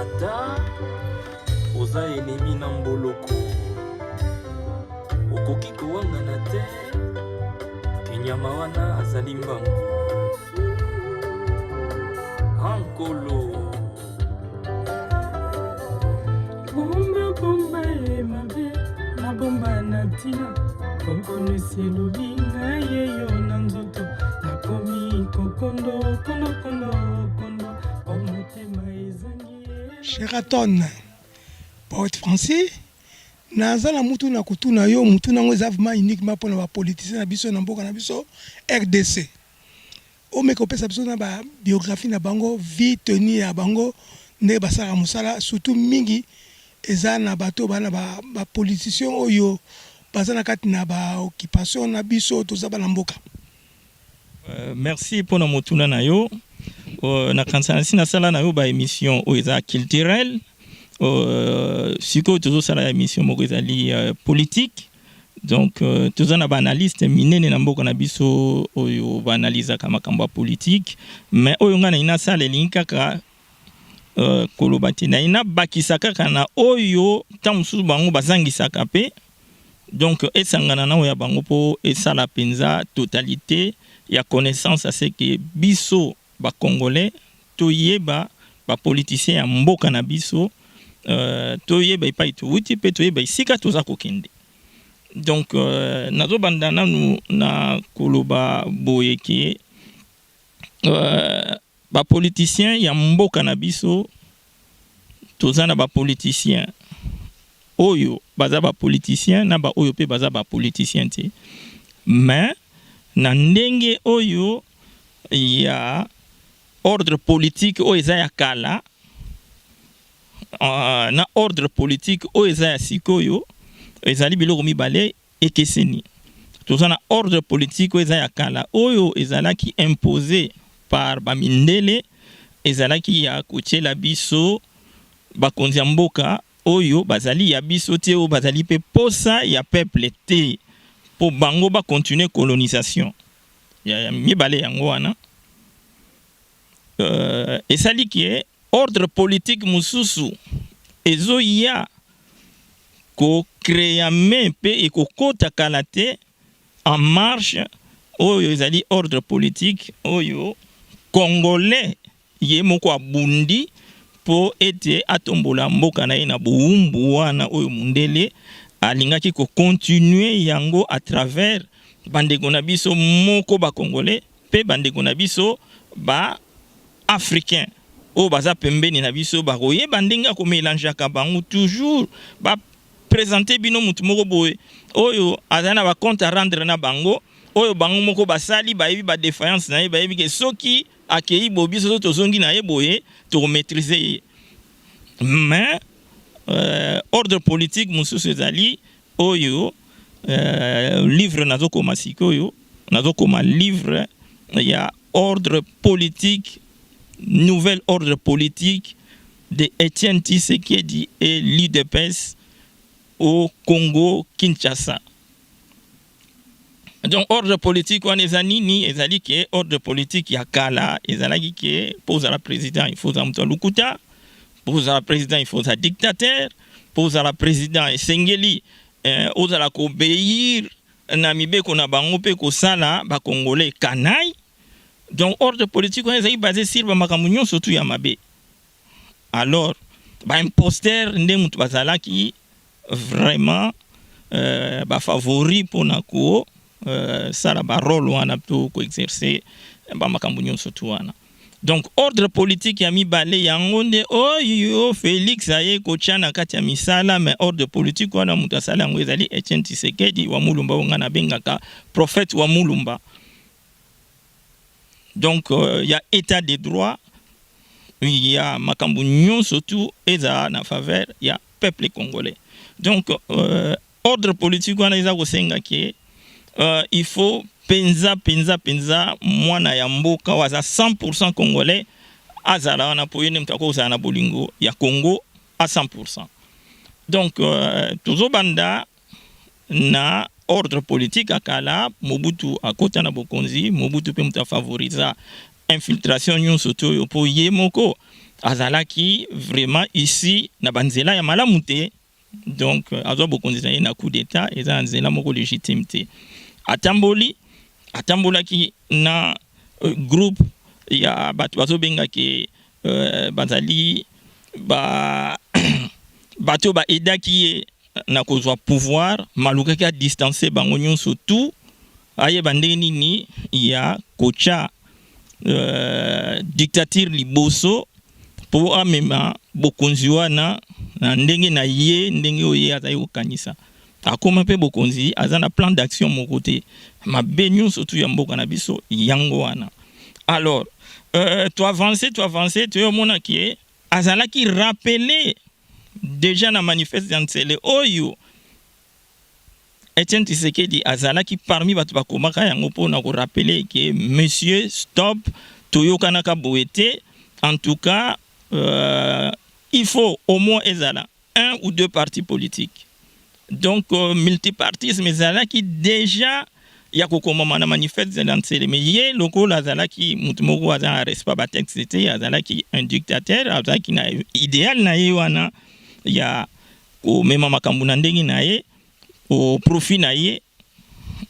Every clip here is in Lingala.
ata oza enemi na mboloko okoki kowangana te kinyama wana azali mbangu ankolo bomba bomba ye mabe na bomba na tina kokonisi elobi ngai yeyo na nzoto nakomi kokondo kondo omotema ezangi. Sheraton poète français naza na mutu na kutuna yo mutu nango eza vraiment uniquement pour na politicien na biso na mboka na biso RDC omeka opesa biso na ba biographie na bango vie tenue ya bango nde basala musala surtout mingi eza na bato bana ba politicien oyo baza na kati na ba occupation na biso toza bana mboka. Merci pour na mutuna na yo na kansanasi na sala na yo ba émission o eza culturelle siko tozo sala émission moko ezali politique donc toza na ba analyste minene na mboka na biso oyo ba analyse ka makambo politique mais oyo ngana ina sala linkaka koloba te na ina bakisaka kana oyo tamusu bango bazangisaka pe donc esangana na oya bango po esala penza totalité ya connaissance à ce que biso ba congolais toyeba ba politicien ya mboka na biso toyeba ipai tuuti pe toyeba isika toza kokende donc nazo banda nanu na koloba boyeke ba politicien ya mboka na biso toza na ba politicien oyo baza ba politicien na ba oyo pe baza ba politicien te mais na ndenge oyo ya ordre politique oyo eza ya kala na ordre politique oyo eza ya sikoyo ezali biloko mibale ekeseni toza na ordre politique oyo eza ya kala oyo ezalaki imposé par bamindele ezalaki ya kotiela biso bakonzi ya mboka oyo bazali ya biso te oyo bazali pe posa ya peuple te po bango ba continuer colonisation ya mibale yango wana esali ki ordre politique mususu ezo ya ko créer pe et ko kota kala te en marche oyo ezali ordre politique oyo congolais ye moko abundi po ete atombola mboka na ye na buumbu wana oyo mundele alingaki ko continuer yango à travers bandeko na biso moko ba congolais pe bandeko na biso ba africain o baza pembeni na biso ba koyeba ndenge ko mélanger ka bango toujours ba présenter bino mutu moko boye oyo azana ba compte à rendre na bango oyo bango moko basali ba yebi ba défaillance na ye ba yebi ke soki akei bobiso tozongi na ye boye to maîtriser mais ordre politique mususu ezali oyo livre nazokoma sikoyo nazokoma livre ya ordre politique nouvel ordre politique de Etienne Tshisekedi et l'UDPS au Congo Kinshasa. Donc ordre politique wana ezali nini ezali ke ordre politique ya kala ezalaki ke pour la président il faut amto lukuta pour la président il faut un dictateur pour la président esengeli ozala ko obéir na mibeko na bango pe ko sala ba congolais kanai. Donc ordre politique wana ezali basé sur ba makambo nyonso tu ya mabe. Alors ba imposteur nde mutu bazalaki vraiment ba favori pona ko sala ba rôle wana to ko exercer ba makambo nyonso tu wana. Donc ordre politique ya mibale yango nde oyo Félix aye ko tchana kati ya misala mais ordre politique wana mutu asala yango ezali Etienne Tshisekedi wa Mulumba ngana bengaka prophète wa Mulumba. Donc il y a état de droit, il y a makambo nyonso tu eza na faveur ya peuple congolais. Donc ordre politique wana eza kosenga ki il faut penza mwana ya mboka waza 100% congolais azala wana po yene mtako uzana bolingo ya Congo à 100%. Donc tozobanda na ordre politique akala Mobutu akota na bokonzi Mobutu pe muta favoriza infiltration nyonso to po ye moko azalaki vraiment ici na banzela ya malamu te, donc azwa bokonzi na ye na coup d'état eza na nzela moko légitime te. Atambolaki na groupe ya bato bazobengaki bazali bato baedaki ye na kozwa pouvoir, malukaki adistanse bango nyonso tout ayeba ndenge nini ya kocha dictature liboso po amema bokonzi wana na ndenge na ye ndenge oye azali kokanisa. Akoma mpe bokonzi aza na plan d'action moko te, mabe nyonso tu ya mboka na biso yango wana. Alors to avancer toyomona ki azalaki rappeler déjà na manifeste ya Ntsele oyo Etienne Tshisekedi azalaki parmi bato bakomaka yango mpona korapele ke monsieur stop toyokanaka boye te, en tout cas il faut au moins ezala un ou deux partis politiques, donc multipartisme ezalaki déjà ya kokomama na manifeste ya Ntsele, mais ye lokola azalaki mutu moko aza respect ba texte te, azalaki un dictateur, azalaki na idéal na ye wana ya komema makambo na ndenge na ye au profit na ye.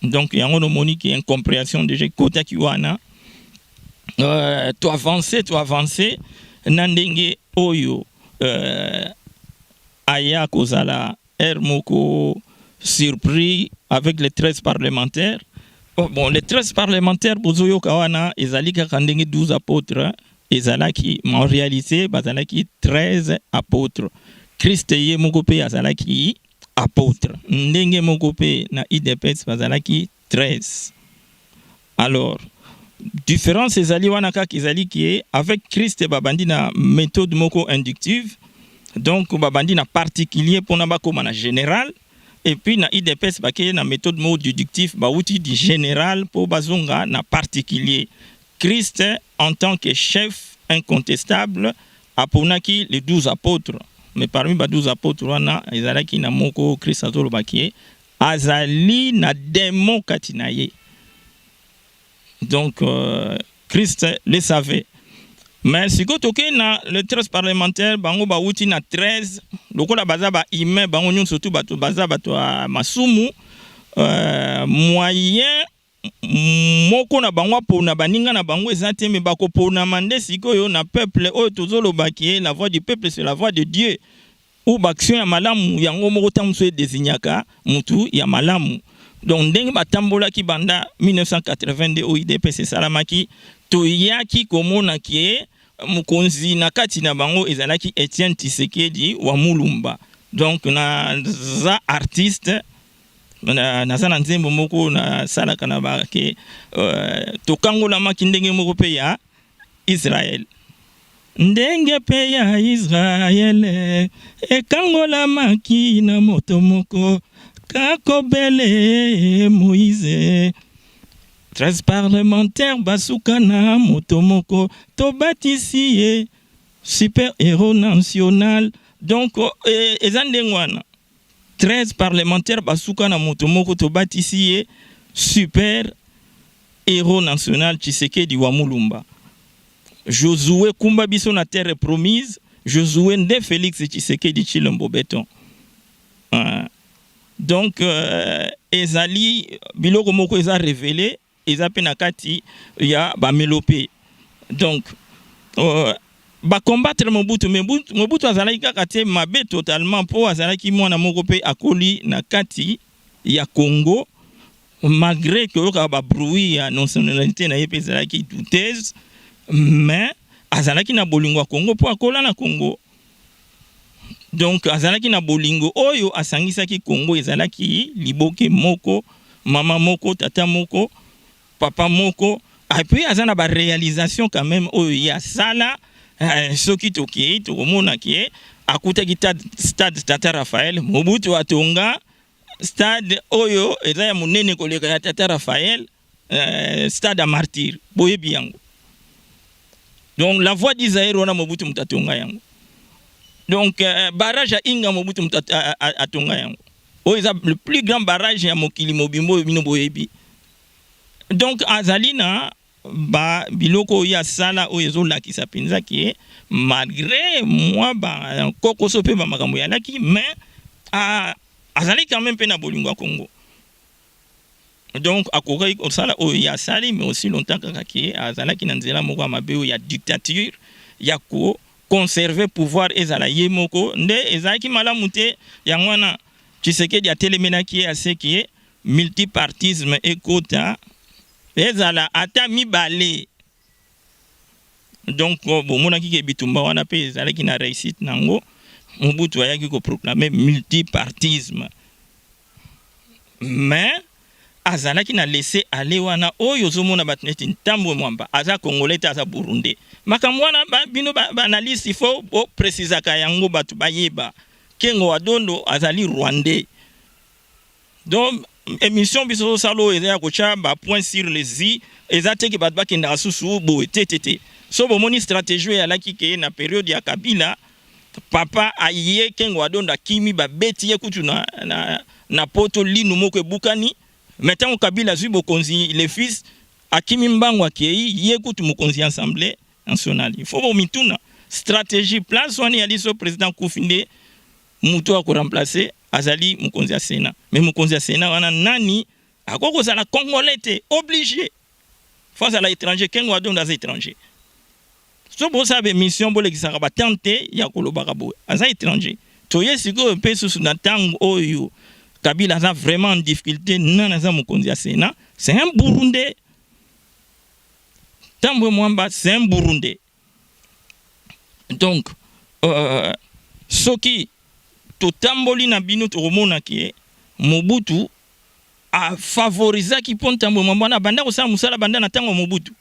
Donc yango no moni ki incompréhension déjà kota ki wana to avancer na ndenge oyo aya kozala moko surpris avec les 13 parlementaires. Bon, les 13 parlementaires bozoyo kawana ezali kaka ndenge 12 apôtres, ezalaki en réalité bazalaki 13 apôtres. Christ ye moko pe azalaki apôtre, ndenge moko pe na IDPS bazalaki 13. Alors différence ezali wana kaka ezali ki avec Christ babandi na méthode moko inductive, donc babandi na particulier pona bakoma na général, et puis na IDPS bakeye na méthode moko déductive bauti du général po bazonga na particulier. Christ en tant que chef incontestable aponaki les 12 apôtres, mais parmi les 12 apôtres wana ezalaki na moko Christ azolobaki azali na démon katina ye. Donc Christ le savait. Mais si toke na le 13 parlementaires bango bauti na 13 lokola baza ba humain bango nyonso surtout bato baza bato masumu moyen moko na bango pona baninga na bango ezate me bako pona mande sikoyo na peuple oyo tozolobaki la voix du peuple c'est la voix de Dieu, ou baction ya malamu yango moko tamso désignaka mutu ya malamu. Donc ndenge batambola ki banda 1982 au IDPS salamaki to yaki komona ki mukonzi na kati na bango ezalaki Etienne Tshisekedi wa Mulumba. Donc na za artiste na sana nzembo moko na sala kana ba ke to kangola maki ndenge moko pe ya Israël. Ndenge pe ya Israël e kangola maki na moto moko kakobele Moïse. 13 parlementaires basuka na moto moko to bâtisier super héros national. Donc ezandengwana 13 parlementaires basuka na moto moko to bâtisier super héros national Tshisekedi wa Mulumba. Josué Kumba biso na terre promise, Josué nde Félix Tshisekedi Tshilombo Beton. Donc ezali biloko moko eza révélé eza pe na kati ya ba melopé. Donc ba combattre Mobutu azalaki kaka te mabe totalement po azalaki mwana moko pe akoli na kati ya Congo, malgré que yoka ba bruit ya nationalité na yepe ezalaki douteuse, mais azalaki na bolingo ya Congo po akola na Congo. Donc azalaki na bolingo oyo asangisaki Congo ezalaki liboke moko, mama moko, tata moko, papa moko, et puis azana ba réalisation quand même oyo ya sala soki toki tokomona ki akutaki stade Tata Raphaël, Mobutu atonga stade oyo eza ya munene koleka ya Tata Raphaël, stade à martyr boyebi yango. Donc la voix d'Isaïe wana Mobutu mutatonga yango. Donc barrage à Inga Mobutu atonga yango. Oyo le plus grand barrage ya mokili mobimbo bino boyebi. Donc azalina ba biloko ya sala o ezolakisa penza ki malgré moi ba kokoso pe ba makambo ya laki mais azali quand même pe na bolingo Congo. Donc akokai osala o ya sali mais aussi longtemps kaka ki azalaki na nzela moko mabe ya dictature ya ko conserver pouvoir ezala ye moko nde ezalaki malamu te yango wana Tshisekedi atelemenaki ase ki multipartisme ekota ezala ata mibale. Donc bomonaki ke bitumba wana pe ezalaki na réussite nango Mobutu ayaki ko proclamer multipartisme mais azalaki na laisser aller wana oyo zomona batneti ntambo mwamba aza congolais aza burundais makambo wana bino ba analyse il faut préciser ka yango batu bayeba Kengo Wadondo azali rwandais. Donc émission biso salo eza ko cha ba point sur les i ezate ki bat ba kenda susu bo ttt so bo moni stratégie ya laki ke na période ya Kabila papa aye Kengo Wadondo kimi ba beti ye kutu na poto linu moko bukani metango Kabila zui bokonzi les fils akimi mbango akei ye kutu mokonzi assemblée nationale. Il faut bo mituna stratégie place wani aliso président Koufinde muto a ko remplacer azali mukonzi ya Sénat. Mais mukonzi ya Sénat wana nani akoko za la congolais te obligé face à l'étranger Kengo Wadondo az étranger. So bo sabe mission bo lekisaka ba tenter ya kolobaka bo az étranger. Toye siko pe susu na tango oyo Kabila a vraiment en difficulté nana za mukonzi ya Sénat, c'est un Burundais. Tambo Mwamba c'est un Burundais. Donc soki to tamboli na bino to romona ki Mobutu a favoriser ki pon tambo Mwamba na banda ko sa musala banda na tango Mobutu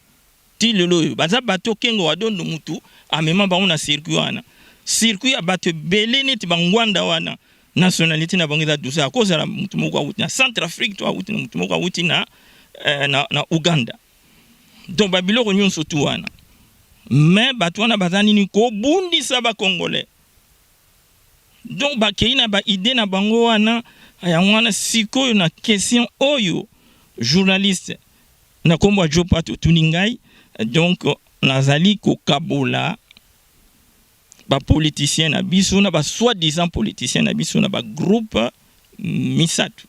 ti lelo baza bato Kengo Wadondo mutu amema ba una circuit ya bato belé neti bangwanda wana nationalité na bangiza dusa a cause la mutu moko awuti na Centrafrique to awuti na mutu moko awuti na Uganda. Donc babiloko nyonso tu wana mais bato wana bazani ni ko bundisa ba congolais. Donc bakei na ba idée na bango wana yango wana sikoyo na question oyo journaliste na kombo Jopa tuningai donc nazali ko kabola ba politicien na biso na ba soi-disant politicien na biso na ba groupe misatu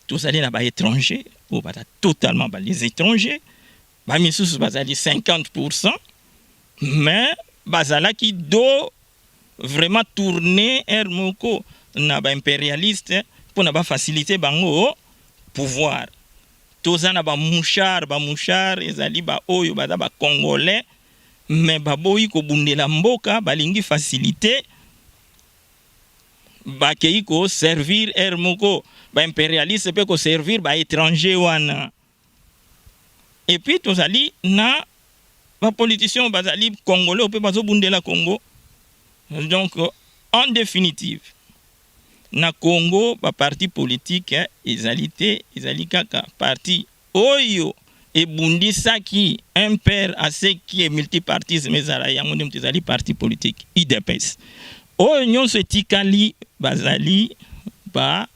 tozali na ba étranger ou ba totalement ba les étrangers ba misusu bazali 50% mais bazalaki do vraiment tourner moko na ba impérialiste pour na ba faciliter bango pouvoir tozana ba mouchard ezali ba oyo ba congolais mais baboyi ko bundela mboka balingi faciliter ba keiko servir moko ba impérialiste pe ko servir ba étranger wana. Et puis tozali na ba politiciens bazali congolais pe bazo bundela Congo. Donc en définitive na Congo ba parti politique ezali kaka parti oyo et bundisaki un père à ce qui est multipartisme ezala yango ndem ezali parti politique IDPS oyo nyonso etikali bazali ba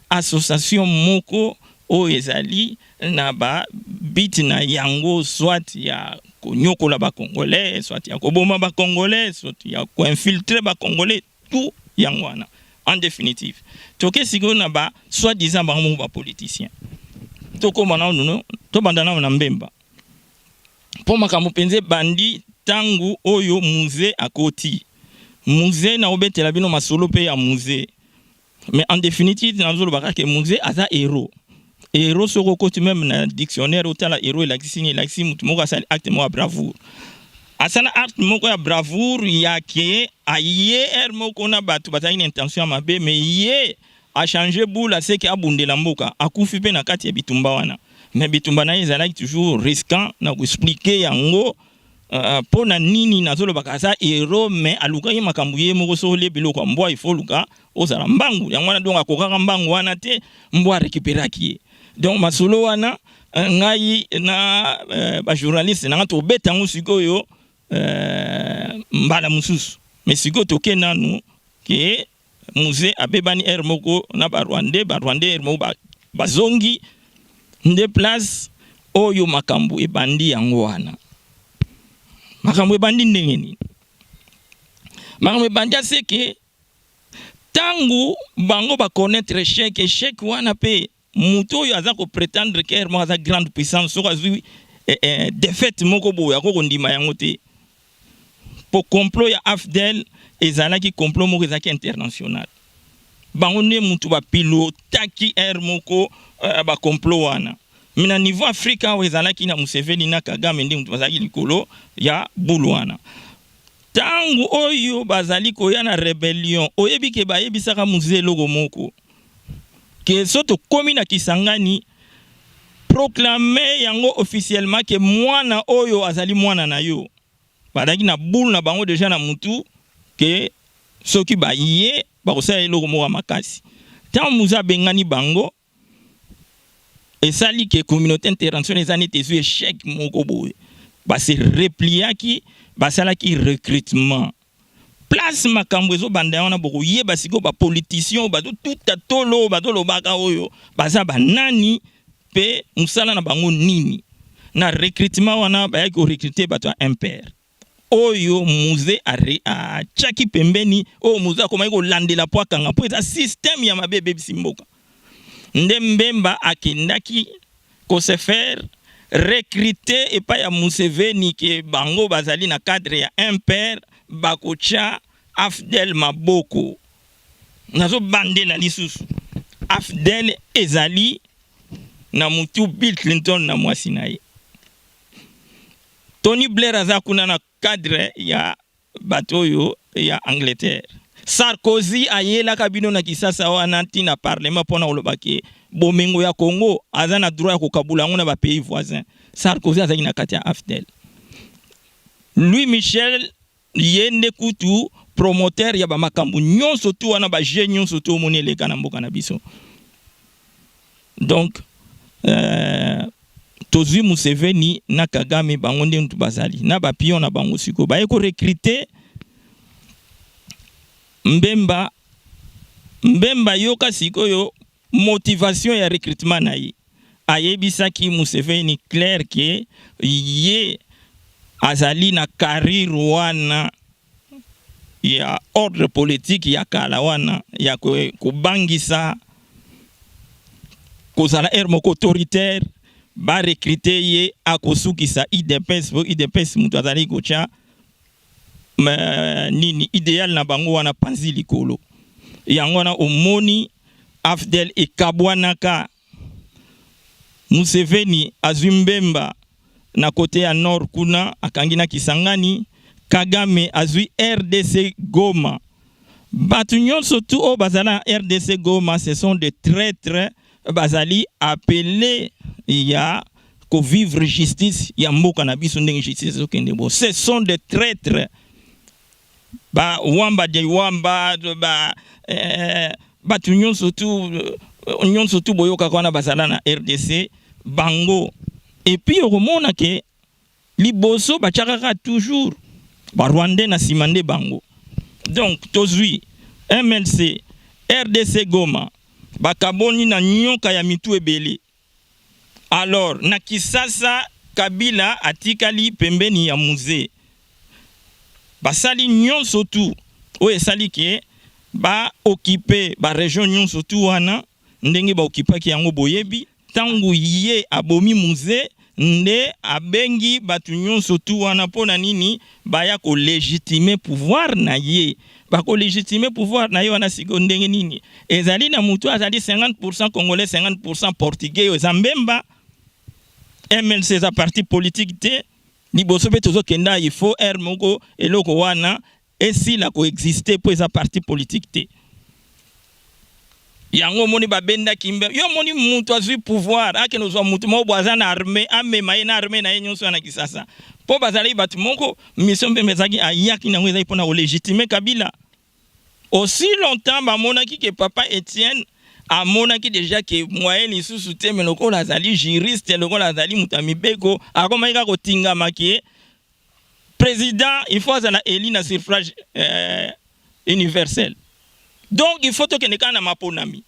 association moko oyo ezali na ba bit na yango soit ya konyokola ba congolais soit ya koboma ba congolais soit ya ko infiltrer ba congolais tout yango wana. En définitive toke siko na ba soi-disant ba mo ba politicien toko mana nuno to bandana na mbemba po makambo penze bandi tangu oyo musée akoti musée na obetela bino masolo pe ya musée. Mais en définitive na zolo baka ke musée aza héros soko koti même na dictionnaire otala héros la kisingi la kisi mutu moko asali acte mo bravoure asana acte moko ya bravoure ya ke aye moko na batu bataki une intention mabe mais ye a changé boula c'est que abundela mboka akufi pe na kati ya bitumba wana. Mais bitumba na ezalaki toujours risquant na ko expliquer yango pona nini nazolo bakaza héros mais aluka ye makambu ye moko so le biloko mbwa il faut luka ozala mbangu yango wana donc akokaka mbangu wana te mbwa récupéraki. Donc masolo wana ngai na ba journaliste na to betango sikoyo mbala mususu mais siko toke nanu ke musée abebani moko na ba Rwandais moko bazongi nde place oyo makambo ebandi yango wana. Makambo ebandi ndenge nini? Makambo ebandi c'est que tangu bango ba connaître échec wana pe muto oyo aza ko prétendre que mo aza grande puissance so azui défaite moko boya ko ndima yango te. Po complot ya AFDEL ezalaki complot moko ezaki international. Bango ne mutu ba pilotaki moko ba complot wana. Mina niveau Afrika o ezalaki na Museveni na Kagame ndi mutu bazali likolo ya bulwana. Tangu oyo bazali koya na rébellion oyebi ke bayebisaka muzelo moko ke soto komi na Kisangani proclamer yango officiellement que mwana oyo azali mwana na yo badaki na boule na bango déjà na mutu ke soki baye bakosala eloko moko makasi tant muza bengani bango esali ke communauté internationale ezani tezu échec moko boye basi repliaki basalaki recrutement place makambo ezo banda wana boko yeba siko ba politicien ba tout tolo ba tolo baka oyo baza banani pe musala na bango nini na recrutement wana ba yaki recruter bato impair oyo muze a chaki pembeni o muze akoma ko landela po kanga po eza système ya mabebe bisimboka ndembemba akindaki ko se faire recruter et pas ya Museveni ke bango bazali na cadre ya impair bakocha AFDEL maboko nazo bandela lisusu AFDEL ezali na mutu Bill Clinton na mwasi na ye Tony Blair aza kuna na cadre ya batoyo ya Angleterre Sarkozy ayela kabino na kisasa wana tina parlement pona olobaki bomengo ya Congo aza na droit ya kokabula ngona ba pays voisins Sarkozy azaki na kati ya AFDEL Louis Michel yende kutu promoteur ya ba makambu nyonso tu wana ba jeune nyonso tu omoni eleka na mboka na biso donc tozwi Museveni na Kagame bango nde ntu bazali na ba pion na bango siko ba eko recruter Mbemba yoka sikoyo motivation ya recrutement na ye ayebisaki Museveni clair ke ye azali na carrière wana ya ordre politique ya kala wana ya kubangisa kozala moko autoritaire ba recruter ye akosukisa IDPS mutu azali kocha nini idéal na bango wana panzi likolo yango na omoni AFDEL ekabwanaka Museveni azumbemba na kote ya nord kuna akangi na Kisangani Kagame azui RDC Goma batu nyonso tu o bazala RDC Goma ce sont des traîtres bazali appelés ya ko vivre justice ya mboka na biso ndenge justice okende bo ce sont des traîtres ba wamba de wamba ba batu nyonso tu boyoka kwana bazala na RDC bango et puis okomona ke liboso bachakaka toujours ba Rwandais na simande bango donc tozui MLC RDC Goma bakaboni na nyoka ya mitu ebele alors na Kisasa Kabila atikali pembeni ya musée basali nyonso tu o esali ke ba occuper ba région nyonso tu wana ndenge ba occupaki yango boyebi tangu ye abomi musée nde abengi batu nyonso tu wana pona nini baya ko légitimer pouvoir na ye ba ko légitimer pouvoir na ye wana siko ndenge nini ezali na mutu azali 50% congolais 50% portugais ezambemba MLC za parti politique te liboso pe tozo kenda il faut moko eloko wana esi la coexister pour eza parti politique te yango moni babenda kimbe yo moni mutu azui pouvoir ake no zo mutu mo bwaza na armée amema na armée na nyonso na Kisasa po bazali batu moko mission mpe mezaki ayaki na ngweza ipona o légitimer Kabila aussi longtemps ba monaki ke papa Etienne a monaki déjà que moyen lisusu te mais loko azali juriste loko azali mutamibeko akomaika kotinga makie président il faut azala élu na suffrage universel donc il faut que nekana maponami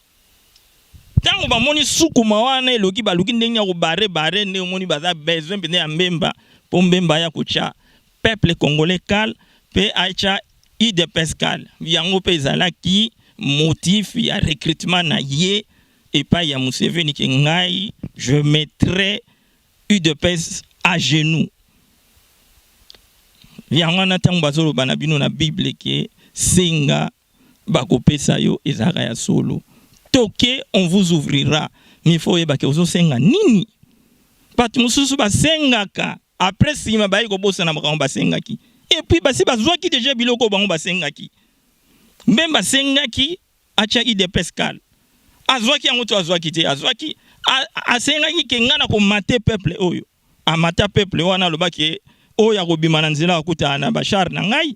tango bamoni sukuma wana eloki baluki ndenge ya kobare nde omoni baza besoin pene ya mbemba po mbemba ya kocha peuple congolais kal pe aicha UDPS kal yango pe ezalaki motif ya recrutement na ye epai ya Museveni ke ngai je mettrai UDPS à genoux. Yango na tango bazoloba na bino na Bible ke senga bakopesa yo ezaka ya solo. Toke on vous ouvrira. Mais il faut yeba ke ozo senga nini. Patu mususu basengaka après sima bayi ko bosa na makambo basengaki. Et puis basi bazwaki déjà biloko bango basengaki. Mbemba sengaki acha UDPS kal. Azwaki yango to azwaki te azwaki asengaki ke ngana ko mate peuple oyo. Amata peuple wana lobaki oyo akobima na nzela akuta na bashar na ngai.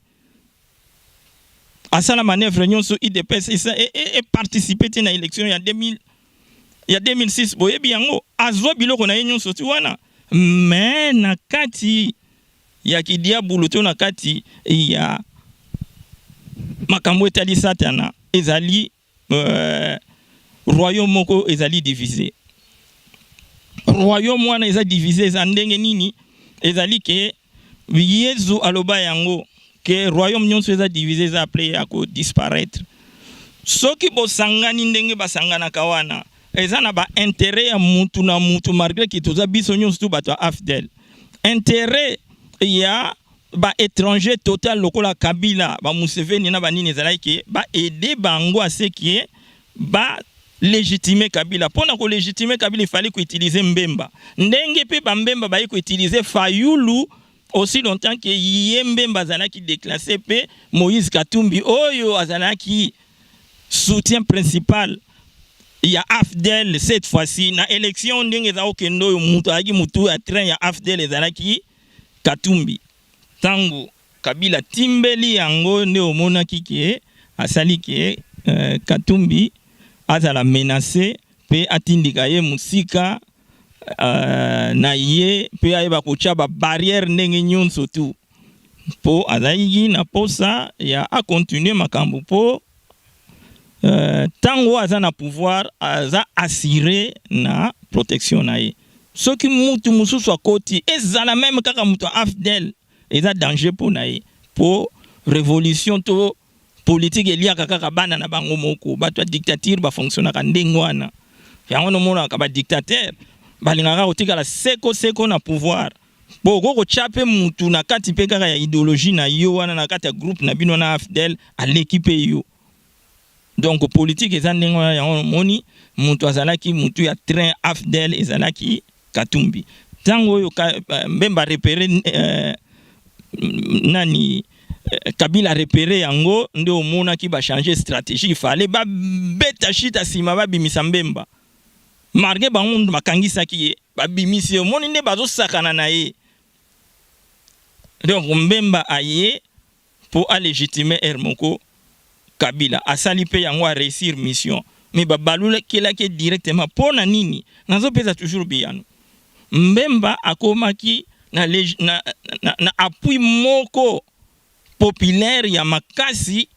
Asala manœuvre nyonso UDPS et participer na élection ya 2006 boyebi yango azwa biloko na nyonso ti wana mais na kati ya kidiabulu to na kati ya makambo etali satana ezali royaume moko ezali divisé. Royaume wana ezali divisé za ndenge nini ezali ke Yezu aloba yango que royaume nyonso eza divisé za après ya ko disparaître. Soki bosangani ndenge basangana kawana eza na ba intérêt ya mutu na mutu malgré que toza biso nyonso tu bato afdel. Intérêt ya ba étranger total lokola Kabila ba Museveni na banini ezalaki ba aider bango à ce qui est ba légitimer Kabila. Pona ko légitimer Kabila il fallait ko utiliser Mbemba. Ndenge pe ba Mbemba ba ko utiliser Fayulu aussi longtemps que Mbemba azalaki déclassé pe Moïse Katumbi oyo azalaki soutien principal ya AFDEL cette fois-ci na élection ndenge za okendo yo mutu aki mutu a train ya AFDEL ezalaki Katumbi. Tango Kabila timbeli yango nde omonaki ke asali ke Katumbi azala menacé pe atindika ye musika na ye pe ayeba kocha ba barrière ndenge nyonso tu po azali na posa ya a continuer makambo po tango aza na pouvoir aza assuré na protection na ye. Soki mutu mususu akoti ezala même kaka mutu afdel eza danger po na ye po révolution to politique eliaka kaka bana na bango moko bato dictature ba fonctionnaka ndenge wana yango no mona ka ba dictateur balingaka kotikala seko na pouvoir bo koko chape mutu na kati pe kaka ya idéologie na yo wana na kati ya groupe na bino na afdel à l'équipe yo. Donc politique eza ndenge wana yango moni mutu azalaki mutu ya train afdel ezalaki Katumbi. Tango yo Mbemba repéré nani Kabila repéré yango nde omona ki ba changer stratégie il fallait ba beta shita sima ba bimisa Mbemba. Marge ba mundu makangisa ki ba bimisi omoni nde bazo sakana na ye. Donc Mbemba aye pour à légitimer Hermoko Kabila asali pe yango a réussir mission mais ba balula kila ke directement pona nini nazo pesa toujours biyano. Mbemba akomaki na appui moko populaire ya makasi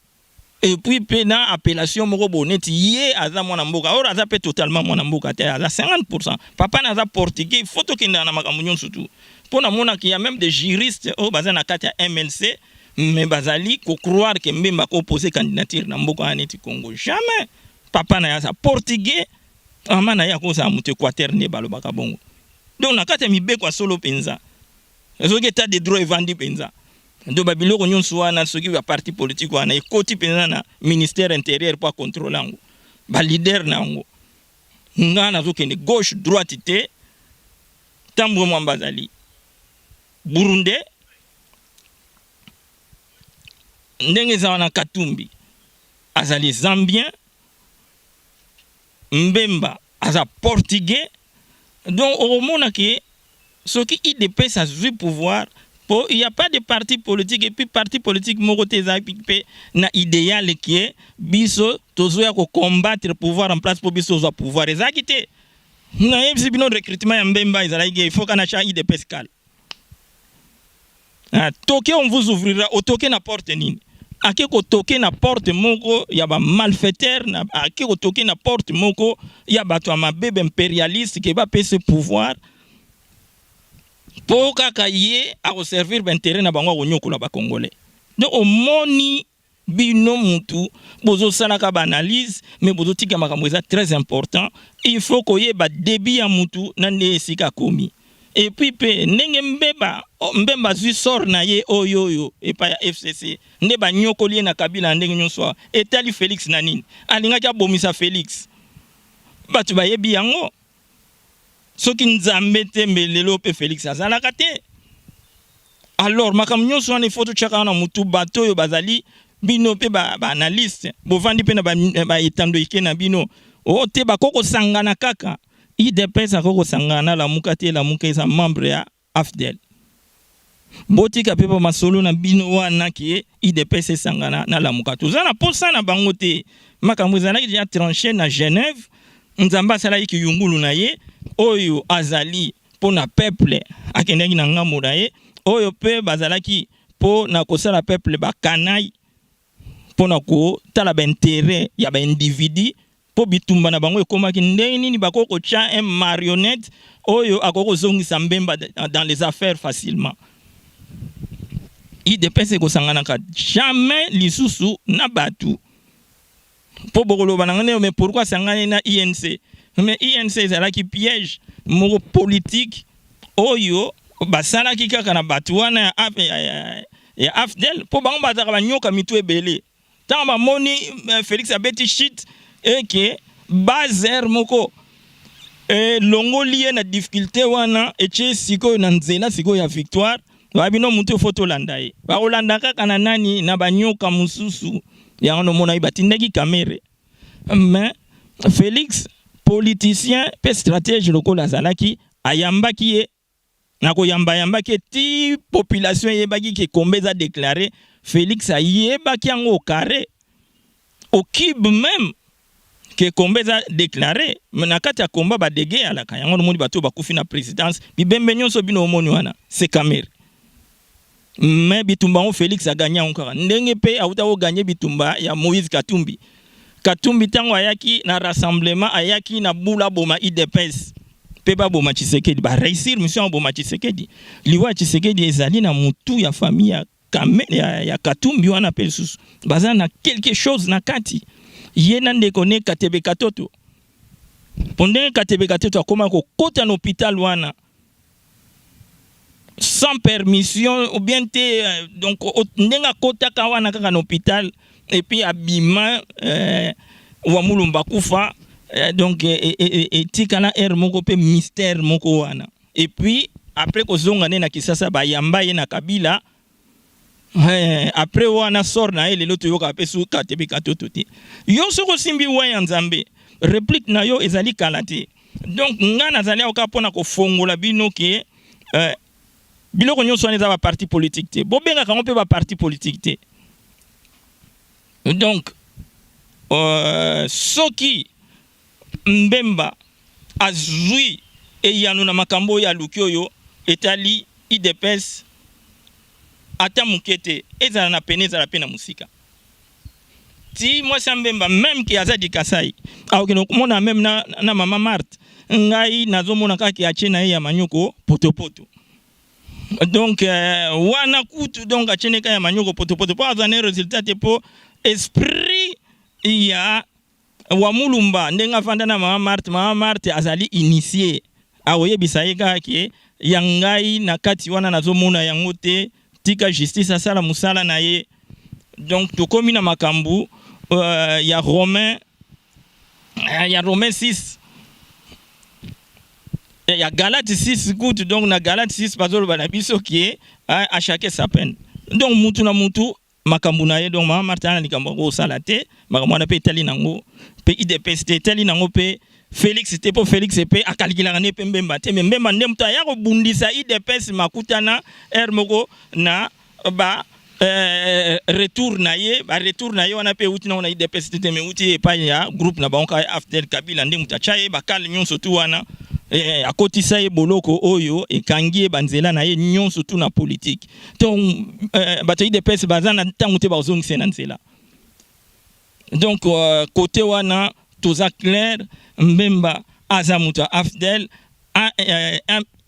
et puis pe na appellation moko boneti ye aza mwana mboka or aza pe totalement mwana mboka te aza 50%. Papa na aza portugais photo kinda na makambo nyonso tu pona mona ki ya même des juristes o baza na kati ya MLC mais bazali ko croire que Mbemba ko poser candidature na mboka aneti Congo jamais. Papa na ya sa portugais amana ya ko sa mutu Équateur ne balobaka bongo. Donc nakata mibe kwa solo penza. Ezoki état de droit evandi penza. Do babiloko nyonso wana soki ba parti politique wana ekoti penza na ministère intérieur pour contrôler ngo. Ba leader nango. Ngana zokende gauche droite te. Tambo mwambazali. Burundi ndenge za wana Katumbi azali Zambien. Mbemba aza portugais. Donc, au moment que ce qui IDPS a joué pouvoir, il n'y a pas de parti politique et puis parti politique mokote na idéal qui est biso tozoya ko combattre pouvoir en place pour biso zo pouvoir ezakite na yebisi bino recrutement ya Mbemba il faut kana cha IDPS kal toke on vous ouvrira au toke na porte nini ake ko toke na porte moko ya ba malfaiteur na ake ko toke na porte moko ya bato ya mabebe impérialiste ke ba pese pouvoir po kaka ye a servir ba intérêt na bango konyokola ba congolais. Donc omoni bino mutu bozo salaka ba analyse mais bozo tika makambo eza très important. Il faut ko ye ba débit ya mutu na ne sika komi. Et puis pe ndenge mbemba zui sor na ye oyoyo et pa ya FCC nde ba nyokoli na Kabila ndenge nyonso etali Félix na nini alingaki abomisa Félix batu ba yebi yango soki nzambe te melelo pe Félix azalaka te. Alors makambo nyonso wana ifoto chaka na mutu bato oyo bazali bino pe ba analyste bovandi pe na ba etando ike na bino o te bakoko sangana kaka IDPS akoko sangana la muka te la muka isa membre ya AFDEL. Botika pepa masolo na bino wana ki IDPS sangana na la muka. Tuzana posa na bango te. Makambo ezalaki déjà tranché na Genève. Nzamba sala ki yungulu na ye oyo azali po na peuple akendeki na ngambo na ye oyo pe bazalaki po na kosala peuple ba kanai po na ko tala ba intérêt ya ba individu po bitumba na bango ekomaki ndenge nini bakoko tia un marionnette oyo akoko zongisa mbemba dans les affaires facilement. IDPS ko sangana ka jamais lisusu na batu po bokolo banangane mais pourquoi sangana na INC mais INC ezalaki piège moko politique oyo basalaki kaka na batu wana ya AFDEL po bango bazaka banyoka mitu ebele tant ba moni Félix abeti shit et que bazer moko longo lié na difficulté wana et siko na nzela siko ya victoire babino mutu photo landaye ba olanda kaka na nani na banyoka mususu ya ono mona ibatindaki kamere mais Félix politicien pe stratège lokola zalaki ayambaki ye na koyamba ti population yebaki ke kombeza déclaré Félix ayebaki yango au carré au kib même que kombeza déclaré na kati ya komba ba dege ala kayango moni bato bakufi na présidence bibembe nyonso bino omoni wana c'est camere mais bitumba on Félix a gagné encore ndenge pe auta o gagner bitumba ya Moïse Katumbi tango ayaki na rassemblement ayaki na bula boma IDPS pe ba boma Tshisekedi ba réussir mission boma Tshisekedi liwa Tshisekedi ezali na mutu ya famille ya Katumbi wana pe susu baza na quelque chose na kati yena ndekone Katebe Katoto pendant Katebe Katoto akoma ko kota na hôpital wana sans permission ou bien donc ndenga kota ka wana kaka na hôpital et puis abima wa mulumba kufa donc et tikana moko pe mystère moko wana et puis après ko zonga na Kisasa ba yamba ye na Kabila après wana sort na ele loto yoka pe su Katebe Katoto te yo soko simbi wa ya Nzambe réplique na yo ezali kalate donc ngana zali okapona ko fongola bino ke biloko nyonso wana eza ba parti politique te bobenga kango pe ba parti politique te donc soki mbemba azui eyano na makambo ya luki oyo etali IDPS ata mukete ezala na pene ezala pe na musika ti mwasi mbemba même ki azadi Kasai aokeno komona même na mama Marthe ngai nazomona kaki achena ya manyoko potopoto donc wana kutu donc achene ka ya manyoko potopoto po azane résultat te po esprit ya wa mulumba ndenga fanda na mama Marthe azali initié aoye bisaye kaki yangai na kati wana nazomona yango te tika justice asala musala na ye donc tokomi na makambu ya Romain 6 il y a Galate 6 écoute donc na Galate 6 bazolo bana biso qui à chacun sa peine donc mutu na mutu makambu na ye donc mama Marthe likambo ko sala te makambu na pe tali nango pe IDPS te tali nango pe Félix te po Félix pe akalkila ne pe mbemba te mbemba ndem ta ya ko bundisa IDPS makutana moko na ba retour na ye wana pe uti na IDPS te me uti pa ya groupe na banka AFDEL Kabila ndem ta chaye bakal nyonso tu wana akotisa ye boloko oyo ekangi banzela na ye nyonso tu na politique. Donc bato IDPS baza na ntango te bazongisa na nzela. Donc côté wana toza clair Mbemba aza mutu AFDEL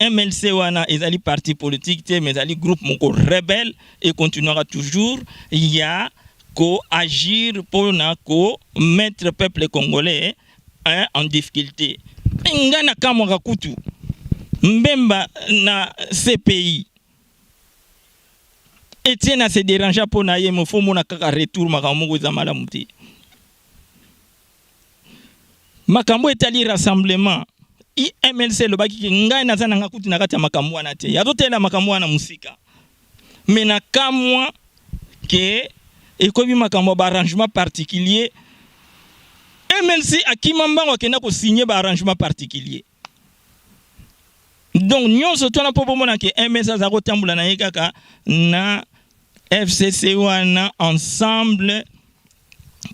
MLC wana ezali parti politique te mais ezali groupe moko rebelle et continuera toujours ya ko agir pour na ko mettre peuple congolais en difficulté. Ngana kamwa kutu Mbemba na CPI Etienne se dérange pour na ye mofo mona kaka retour makambo za malamu te. Makambo etali rassemblement MLC lobaki ngai naza nanga kuti na kati ya makambo wana te yazotela makambo wana musika mais na kamwa ke ekobi makambo ba arrangement particulier MLC akima mbango akenda ko signer ba arrangement particulier. Donc nyonso tona popo mona ke MLC aza kotambula na ye kaka na FCC wana ensemble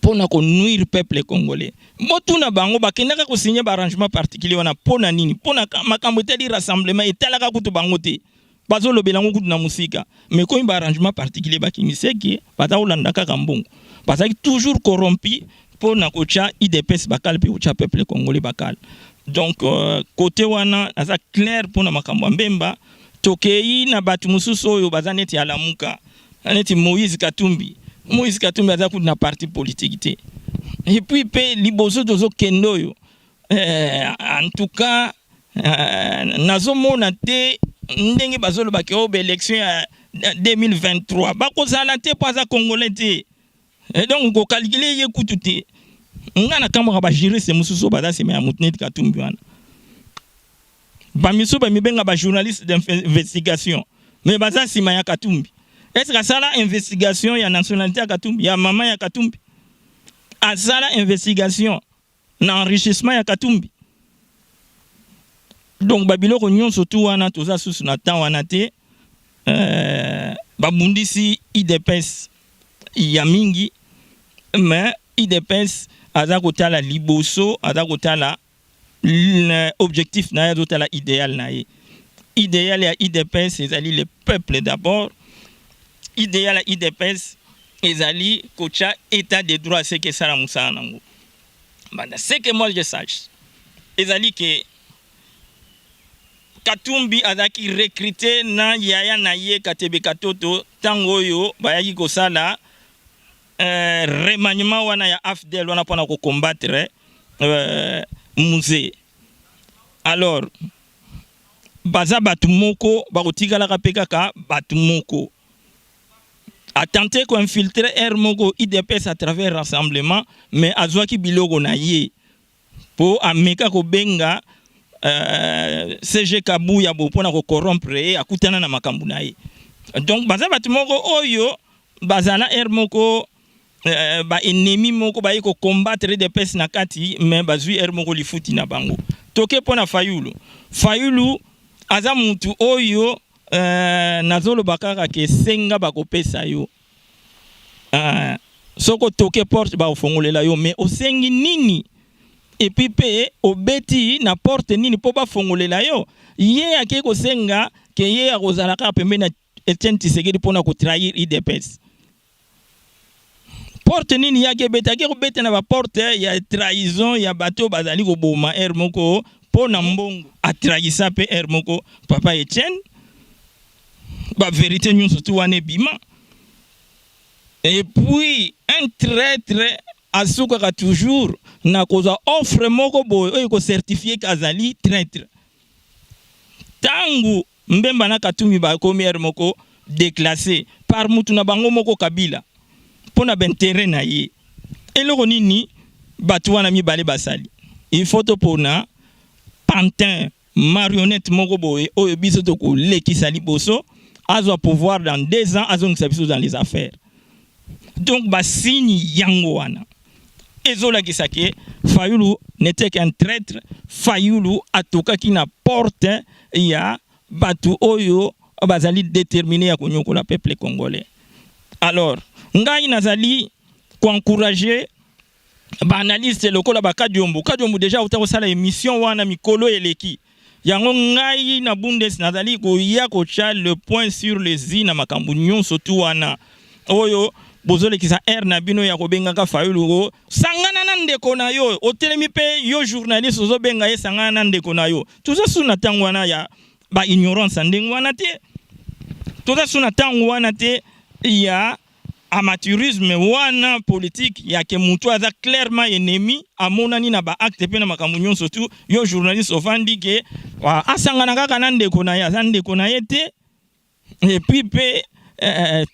pour na ko nuire peuple congolais. Motuna bango bakendaka ko signer ba arrangement particulier wana pona nini pona makambo etali rassemblement etalaka kutu bango te bazo lobelango kutu na musika mais ko ba arrangement particulier bakimiseki bata olanda kaka mbongo bazaki toujours corrompu pour na kocha IDPS bakal pe kocha peuple congolais bakal. Donc côté wana asa clair pour na makambo Mbemba tokei na batu mususu oyo bazaneti alamuka aneti Moïse Katumbi aza kutu na parti politique te. Et puis pe liboso dozo kendoyo en tout cas nazomona te ndenge bazolo bakeo be élection ya 2023 bakozala te paza congolais te. Et donc ko calculer ye kutu te ngana kamwa ba juriste mususu baza sema ya Mutnet Katumbi wana ba miso ba mibenga ba journaliste d'investigation mais baza sema ya Katumbi. Est-ce que ça la investigation ya nationalité ya Katumbi ya mama ya Katumbi azala investigation na enrichissement ya Katumbi. Donc babiloko nyonso tu wana toza susu na temps wana te babundisi IDPS ya mingi mais IDPS aza kotala liboso aza kotala objectif na ya zotala idéal na ye. Idéal ya IDPS ezali le peuple d'abord. Idéal ya IDPS ezali kocha état de droit c'est que ça la musana nango. Banda c'est que moi je sache ezali que Katumbi azaki recruté na yaya na ye Katebe Katoto tango yo bayaki kosala remaniement wana ya AFDEL wana pona ko combattre musée. Alors baza batu moko bakotikala kapeka batu moko a tenté qu'on infiltrer Hermogo IDPS à travers rassemblement mais azwaki biloko na ye pour ameka ko benga CG Kabuya bo pona ko corrompre akutana na makambu na ye. Donc baza batu moko oyo bazala Hermogo ba ennemi moko ba ko combattre IDPS na kati mais bazui Hermogo lifuti na bango. Toke pona Fayulu aza mutu oyo nazolo bakaka ke senga bakopesa yo soko toke porte ba ofongolela yo mais osengi nini et puis pe obeti na porte nini po ba fongolela yo ye ake ko senga ke ye akozalaka pembe na Etienne Tshisekedi pona ko trahir IDPS porte nini yake betake ko beta na ba porte ya trahison ya bato bazali ko boma Hermoko pona mbongo a trahisa pe Hermoko papa Etienne ba vérité nous surtout wane bima. Et puis un traître asuka toujours na koza offre moko boy ko certifié kazali traître tangu Mbemba na Katumbi ba komi Hermoko déclassé par mutu na bango moko Kabila pona bentere na ye eloko nini batu wana mibale basali il faut to pona pantin marionnette moko boy oyo biso to ko lekisa liboso azo pouvoir dans 2 ans azo ngisabiso dans les affaires. Donc ba signe yango wana ezola kisake Fayulu n'était qu'un traître. Fayulu atoka ki na porte ya batu oyo bazali déterminé ya konyoko la peuple congolais. Alors ngai nazali ko encourager ba analyste lokola ba Kadiombo déjà utako sala émission wana mikolo eleki yango ngai na bundes nazali koya kocha le point sur les i na makambo nyonso tu wana oyo bozolekisa air na bino ya kobengaka Fayulu sangana na ndeko na yo otelemi pe yo journaliste ozobenga ye sangana na ndeko na yo tozosuna ntango wana ya ba ignorance ndenge wana te tozosuna ntango wana te ya amateurisme wana politique ya ke mutu aza clairement ennemi amonani na ba acte pe na makambo nyonso tu yo journaliste ofandi ke asangana kaka na ndeko na ye aza ndeko na ye te et puis pe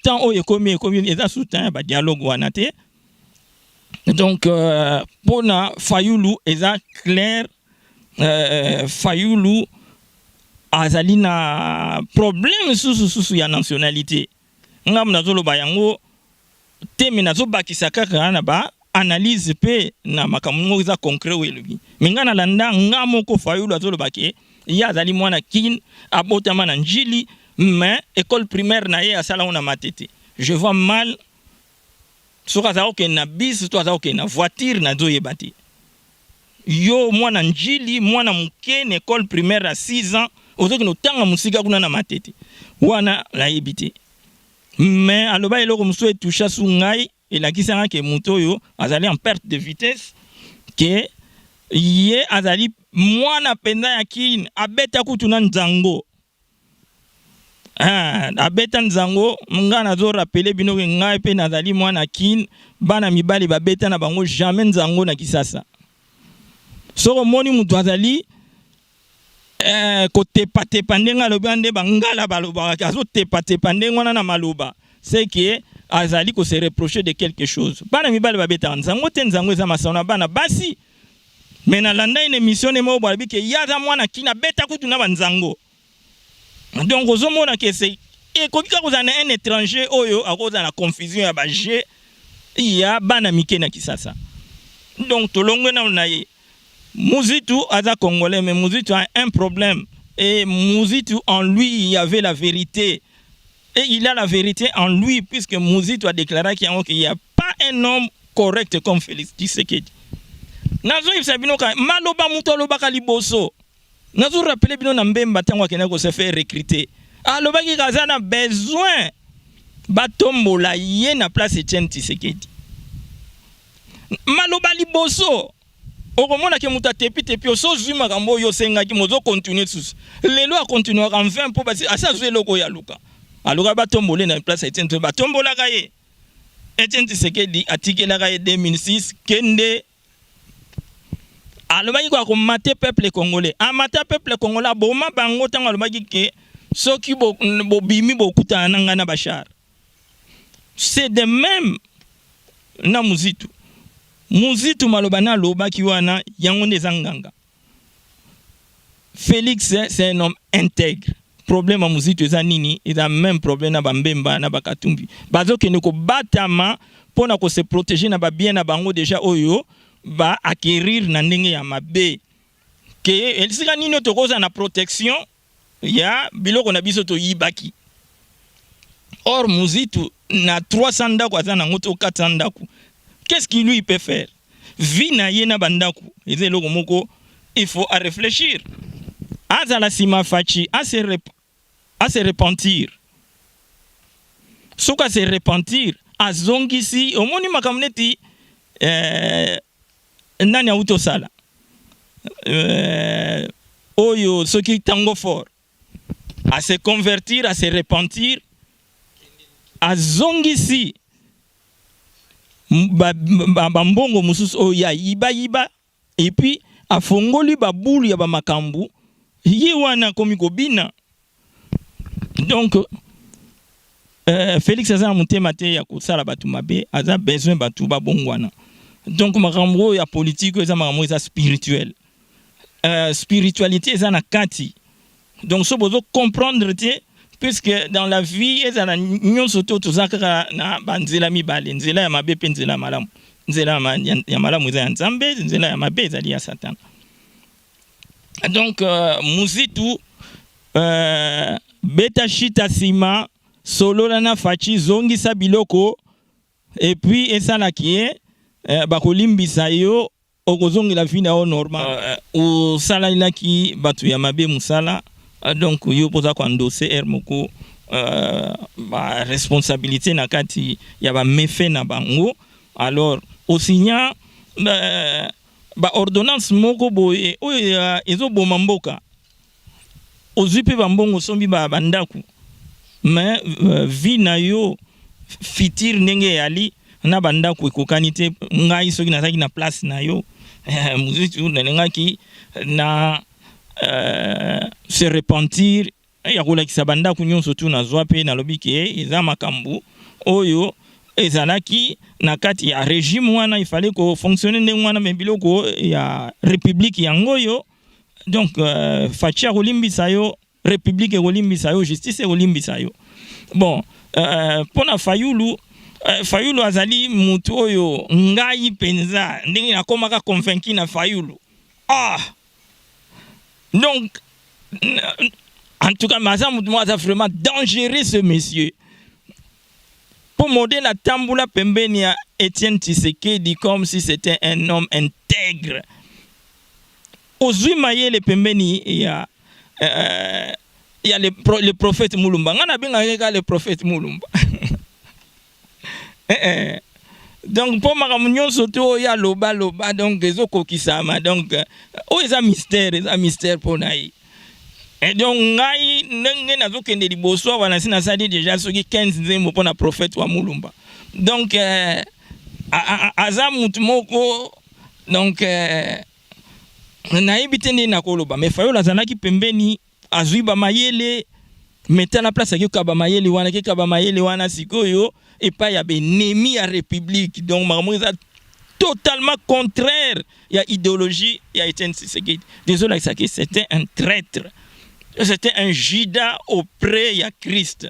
tant oyo ekomi eza soutien ba dialogue wana te donc pona Fayulu eza clair Fayulu azali na problème susu ya nationalité ngam nazoloba yango teme nazobakisa kaka na ba analyse pe na makambo eza concret welobi minga na landa ngamoko Fayulu azoloba ke ya azali mwana kin abotama na njili mais école primaire na ye asala ona matete je vois mal soka za oke na bis to za oke na voiture na doyeba te yo mwana njili mwana muke na école primaire à 6 ans ozoki no tanga musika kuna na matete wana la yebite mais aloba eloko muso etusha su ngai elakisanga ke muto yo azali en perte de vitesse ke ye azali mwana penda ya kin abeta kutuna nzango abeta nzango nga nazo rappeler bino ke ngai pe nazali mwana kin bana mibali babeta na bango jamais nzango na Kisasa soko moni mutu azali kotepa tepa ndenga loba nde bangala baloba kazo tepa tepa ndenga na maloba c'est que azali ko se reprocher de quelque chose bana mibali babeta nzango te nzango eza masana bana basi mais na landa une émission ne mo balabi ke yaza mwana kina beta kutu na banzango donc ozomona ke c'est ekokika kozana un étranger oyo akoza na confusion ya baje ya bana mike na Kisasa donc tolongwe na ye Muzitu aza congolais mais Muzitu a un problème et Muzitu en lui il y avait la vérité et il a la vérité en lui puisque Muzitu a déclaré qu'il n'y a pas un homme correct comme Félix Tshisekedi. Nazo ibsabino ka maloba muto lobaka liboso. Nazo rappeler bino na mbemba tango akena ko se faire recruter. Aloba ki kazana besoin batombola ye na place Etienne Tshisekedi. Maloba liboso okomona ke muta tepi oso zuma kambo yo senga ki mozo continuer sus lelo a continuer en 20 po basi asa zwe loko ya luka aluka batombola na place Etienne batombola ka ye Etienne Tshisekedi atikela ka ye 2006 kende aloba ko akomate peuple congolais amata peuple congolais boma bango tango aloba ke soki bo bimi bokuta nanga na Bachar c'est de même na Muzitu malobana loba ki wana yango nezanganga Félix c'est un homme intègre problème à Muzitu eza nini eza même problème na bambemba na bakatumbi bazoke ne ko batama pona ko se protéger na ba bien na bango déjà oyo ba acquérir na ndenge ya mabe ke elsika nini to koza na protection ya biloko na biso to yibaki or Muzitu na 300 ndako azana ngoto 400 ndako. Qu'est-ce qu'il lui peut faire? Vina yena bandaku. Il faut à réfléchir. Azala sima fachi à se repentir. Soka se repentir. Azongisi omoni makamneti nani auto sala. Oyo soki tango fort. À se convertir, à se repentir. Azongisi bambongo mususu oya iba et puis afongoli babulu ya bamakambu ye wana komi kobina donc Félix aza mutema te ya kosala batu mabe aza besoin batu babongwana donc makambo ya politique eza makambo eza spirituel spiritualité eza na kati donc so bozo comprendre te puisque dans la vie ezala nyonso to tozaka na banzela mibale nzela ya mabe pe nzela malamu nzela ya malamu eza ya Nzambe nzela ya mabe ezali ya Satan donc Muzitu beta shita sima solola na fachi zongisa biloko et puis esala kie bakolimbisa yo okozongela vie na yo normal osalalaki bato ya mabe mosala donc yo mpoza koandose ere moko responsabilité na kati ya bamefe na bango. Alors osinya ordonnance moko boye oyo ezoboma mboka ozwi mpe bambongo sombi bandako mais vie na yo fitir ndenge eyali na bandako ekokani te. Ngai soki nazalaki na place na yo mosusu nalingaki na se repentir ya kolakisa bandako nyonso tu nazwa mpe nalobi ke eza makambo oyo ezalaki na kati ya régime wana ifale ko fonctionner ndenge wana me biloko ya république yango yo. Donc facia kolimbisa yo, république kolimbisa yo, justice kolimbisa yo. Bon pona Fayulu Fayulu azali mutu oyo ngai penza ndenge nakomaka convaincu na Fayulu. Donc en tout cas maza mutu mwa vraiment dangereux ce monsieur. Pour moder la tamboula pembeni ya Etienne Tshisekedi comme si c'était un homme intègre. Ozui mayele pembeni ya le prophète Mulumba. Ngana benga le prophète Mulumba. Donc pour makamunyo soto ya loba donc ezoko kisama donc eza mystère pour naï. Et donc ngai ndenge nazokende liboso wana sina sadi déjà soki 15 nzembo pona prophète wa Mulumba. Donc aza mutu moko donc nayebi te nde nakoloba mais Fayulu azalaki pembeni azwi bamayele meta na place akeka bamayele wana sikoyo epai ya benemi ya république. Donc makambo eza totalement contraire ya idéologie ya Etienne Tshisekedi. Désolé ça que c'était un traître. C'était un Judas auprès de Christ.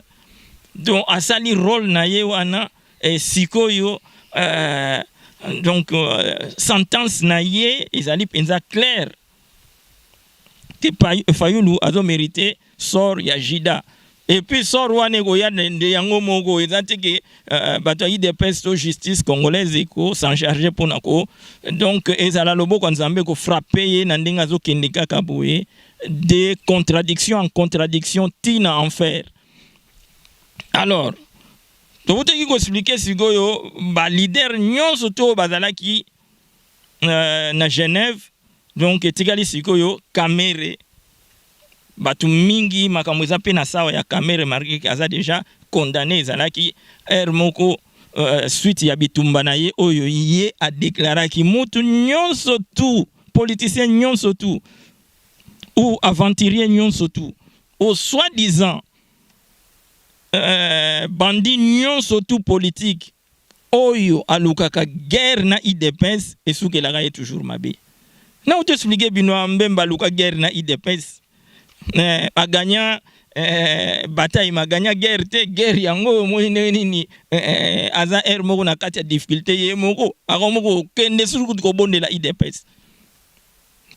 Donc, à sali rôle na ye wana sikoyo donc sentence na ye ezali penza clair. Que Fayulu azo mérité sort ya Judas. Et puis sort wane go ya de yango moko ezati ke bato de pesto justice congolaise eko s'en charger pour nako. Donc ezala loboko nzambe ko frapper ye na ndinga zo kendeka kaboye. De contradiction en contradiction, tina en fer. Alors, je vais vous expliquer si le leader nyonso to bazalaki na Genève, donc etikali sikoyo Kamere batu mingi makambo eza pe na sawa ya Kamere marqué aza déjà condamné ezalaki moko suite ya bitumba na ye oyo ye a déclaraki mutu nyonso tu politicien nyonso tu ou aventurier nyonso tu au soi-disant bandit nyonso tu politique oyo alukaka guerre na IDPS esukelaka ye toujours mabe. Na uto expliquer bino mbemba luka guerre na IDPS aganya bataille maganya guerre te guerre yango moine nini aza moko na kati ya difficulté ye moko akomoko kende suru ko bondela IDPS.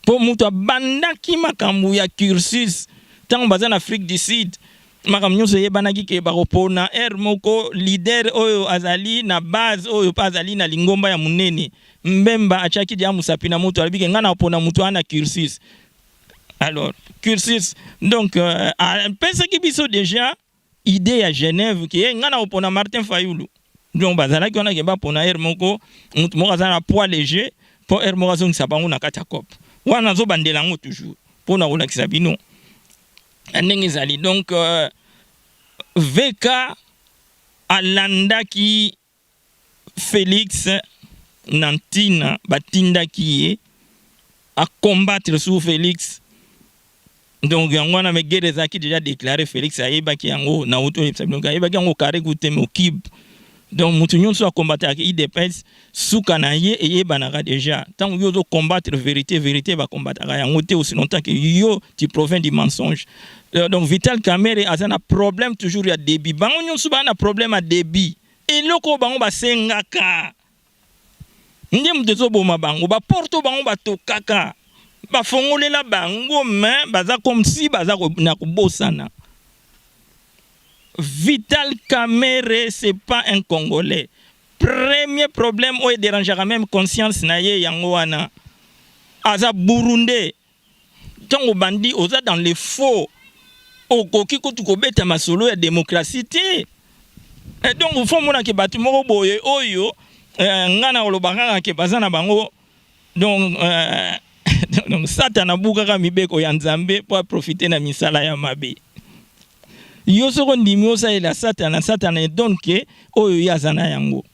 Pour mutu bandaki makambu ya cursus tant baza na Afrique du Sud makambu nyonso yebanaki ke bakopona moko leader oyo azali na base oyo pa azali na lingomba ya munene mbemba achaki dia musapi na mutu alibike ngana opona mutu ana cursus. Alors cursus donc pense ki biso déjà idée ya Genève ki ngana opona Martin Fayulu donc bazalaki ona ke ba pona moko mutu moko azana poids léger pour moko azongi sabango na kati ya COP wana zo bandela ngo toujours pour na kolakisa bino ndenge ezali. Donc VK alandaki Félix Nantina batindaki ye à combattre sous Félix. Donc yango na megere zaki déjà déclaré Félix ayebaki yango na auto donc ayebaki yango kare guteme okib. Donc mutu nyonso a combattre avec IDPS suka na ye eyebanaka déjà tant yo zo combattre vérité va combattre yango te aussi longtemps que yo tu provins du mensonge. Donc Vital Kamerhe a un problème toujours ya débit bango nyonso ba na problème à débit et loko bango ba sengaka ndem mutu boma bango ba porto bango ba tokaka ba fongolela bango mais baza comme si baza na kobosana. Vital Kamerhe, c'est pas un Congolais. Premier problème, où il dérangera même conscience na ye yango wana. aza burundais tango bandi oza dans les faux okoki kutu kobeta masolo ya démocratie te. Et donc il faut mona ke batu moko boye oyo ngana olobanga ke bazana bango donc donc satana bukaka mibeko ya nzambe pour profiter na misala ya mabe. Yo soko ndimi osalela satana donc oyo yazana yango.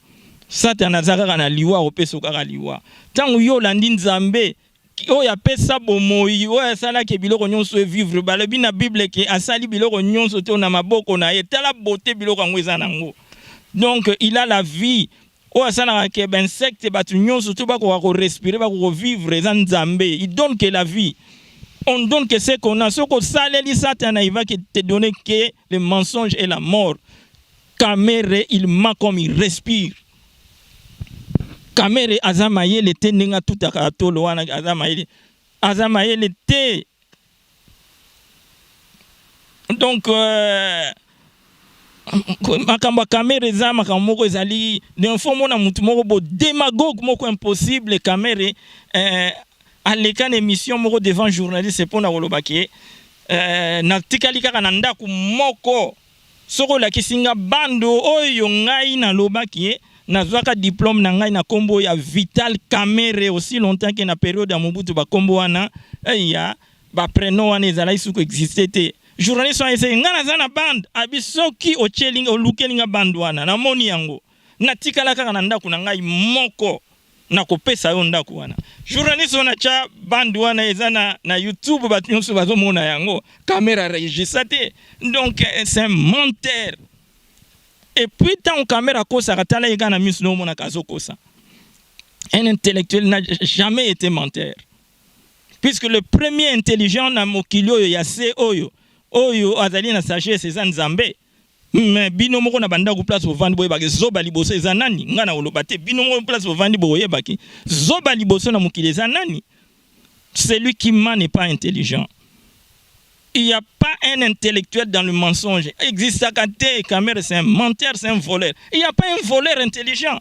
Satana zaka na liwa opeso kaka liwa. Tango yo landi nzambe oyo apesa bomoi oyo asala ke biloko nyonso vivre balobi na Bible ke asali biloko nyonso te na maboko na ye tala beauté biloko yango eza nango. Donc il a la vie oyo asala ke insecte batu nyonso to bako ko respirer bako vivre eza nzambe. Il donne que la vie. On donne que ce qu'on a. Ce qu'on saleli Satana, il va te donner que le mensonge et la mort. Kamere, il ment comme il respire. Kamere, azamaye le te nenga tout à katolo wana azamaye le te. Donc makamba kamere za makambo moko ezali d'info mona mutu moko bo démagogue moko impossible kamere aleka na émission moko devant journaliste c'est pour na kolobaki na tikali kaka na ndaku moko soko la kisinga bando oyo ngai na lobaki nazwaka diplôme na ngai na kombo ya Vital Kamere aussi longtemps que na période ya Mobutu ba kombo wana ya ba prénom wana ezala isuko existait journaliste wa ese ngana zana band abisoki ochelinga olukelinga band wana na moni yango na tikala kaka na ndaku na ngai moko na kopesa yo ndaku wana journaliste wana cha band wana ezana na YouTube batu nyonso bazomona yango caméra registrée donc c'est un menteur. Et puis tant caméra kosa katala yega miss no mona kazo kosa. Un intellectuel n'a jamais été menteur. Puisque le premier intelligent na mokili oyo ya se oyo azali na sagesse eza nzambe. Mais bino moko na banda ku place ovandi boye baki zoba liboso eza nani ngana olobate bino moko place ovandi boye baki zoba liboso na mokili eza nani. Celui qui ment n'est pas intelligent. Il n'y a pas un intellectuel dans le mensonge. Existe à côté, Kamere, c'est un menteur, c'est un voleur. Il n'y a pas un voleur intelligent.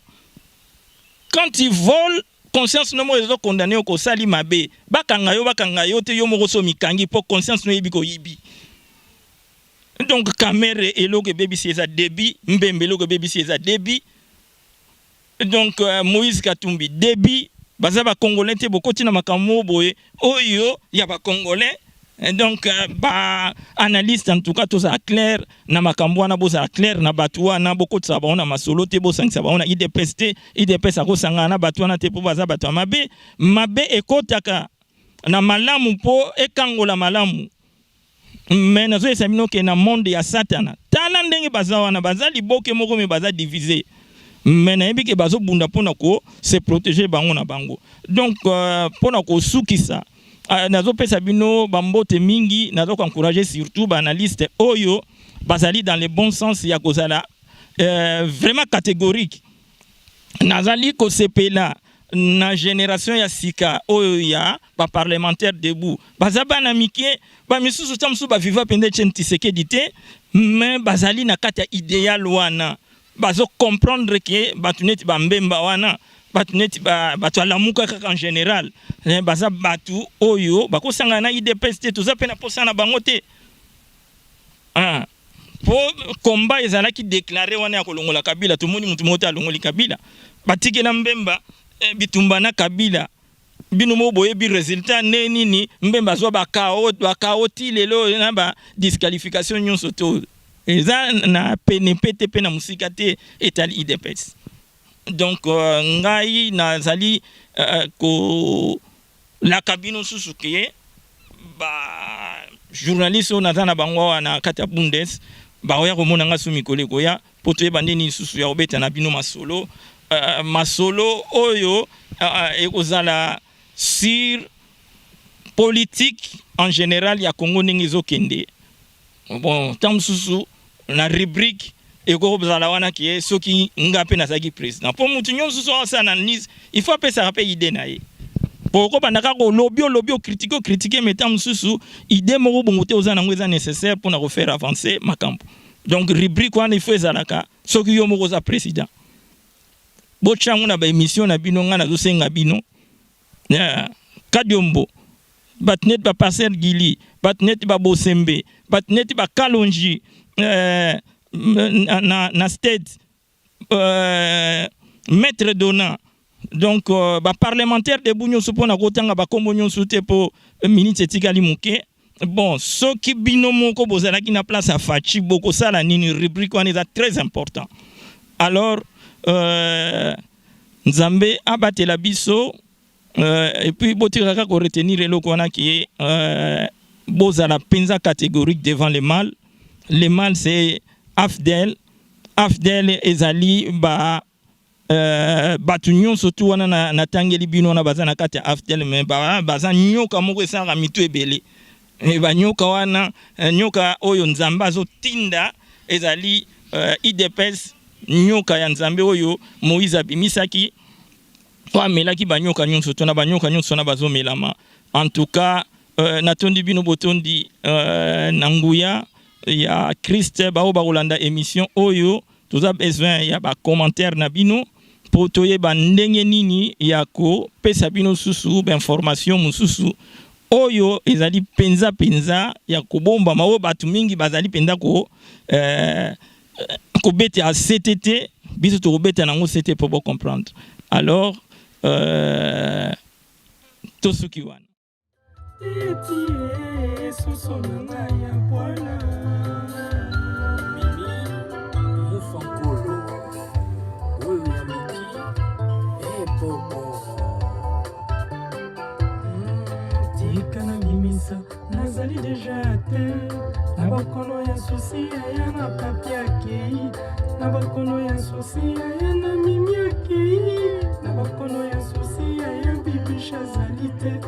Quand il vole, conscience no mo ezo condamné au sali mabe. Bakangayo te yo mo so mikangi pour conscience no yibi ko yibi. Donc Kamere et lo que baby c'est débit, Mbembe lo que baby c'est débit. Donc Moïse Katumbi débit, bazaba congolais te bokoti na makambo boye. Oyo ya ba congolais. Et donc, analyste en tout cas, tout ça clair, na makambo na boza clair, na batua na beaucoup de sabon na masolo te bo sang sabon na idps ako sanga na batua na te po baza batua mabe ekotaka na malamu po ekangola malamu. Mais nazo esamino ke na monde ya satana. Tala ndenge baza wana baza liboke moko me baza divisé. Mais na yebi ke bazo bunda pona ko se protéger bango na bango. Donc pona ko sukisa nazo pesa bino bambote mingi nazo encourager surtout ba analyste oyo bazali dans le bon sens ya kozala vraiment catégorique nazali ko sepela na génération ya sika oyo ya ba parlementaire debout bazaba na mike ba misusu tamsu ba viva pende chenti sekedité mais bazali na kati ya idéal wana bazo comprendre que batuneti ba mbemba wana batuneti batu alamuka kaka en général baza batu oyo bakosanga na IDPS te toza pena posana bango te po combat ezalaki déclaré wana ya kolongola Kabila tout moni mutu mota alongoli Kabila batikela Mbemba bitumba na Kabila bino mo boye bi résultat nini Mbemba zo bakaoti lelo na ba disqualification nyonso to eza na PNP te pena musika te etali IDPS. Donc ngai nazali ko la cabine susuke ba journaliste on azana bango na kata bundes ba oya ko mona ngasu mikole ko ya poto e bandeni susu ya obeta na bino masolo oyo ekozala sur politique en général ya Congo ningizo kende bon tam susu na rubrique eko bazala wana ki soki ngape na saki président pour mutu nyonso so ça analyse il faut apesa rappel idée na ye pour bandaka ko lobby critiquer metam susu idée moko bongote ozana ngo eza nécessaire pour na refaire avancer makambo donc rubrique wana il faut ezalaka soki yo moko za président bochangu na ba émission na bino nga na zo senga bino Kadiombo, batnet ba Passer Gili, batnet ba Bosembe, batnet ba Kalonji, na state, maître Dona. Donc, parlementaire de Bougnon Soupona Gotanga Bakombonyon Soute pour ministre Tikali Mouké. Bon, ce qui binomo ko bozala qui na place à Fachi, beaucoup ça la nini rubrique on est très important. Alors, Nzambe abate la biso, et puis botiraka ko retenir le kona qui est bozala penza catégorique devant le mal. Le mal c'est Afdel. Afdel ezali ba batu nyonso tu wana na tangeli bino na bazana kati Afdel mais baza nyoka moko esanga mitu ebele e ba nyoka wana nyoka oyo Nzambe azotinda ezali IDPS nyoka ya Nzambe oyo Moïse abimisaki amelaki banyoka nyonso to na banyoka nyonso na bazomelama. En tout cas natondi bino botondi na nguya ya Christ bao bakolanda émission oyo toza besoin ya ba commentaire na bino pour toyeba ndenge nini ya ko pesa bino susu ba information mususu oyo ezali penza ya kobomba mawo batu mingi bazali penda ko bete a CTT biso to bete nango CTT pour comprendre. Alors tout ce qui va nazali déjà atteint na bakono ya souci aya na papi akei na bakono ya souci aya na mimi akei na bakono ya souci aya bibisha azali te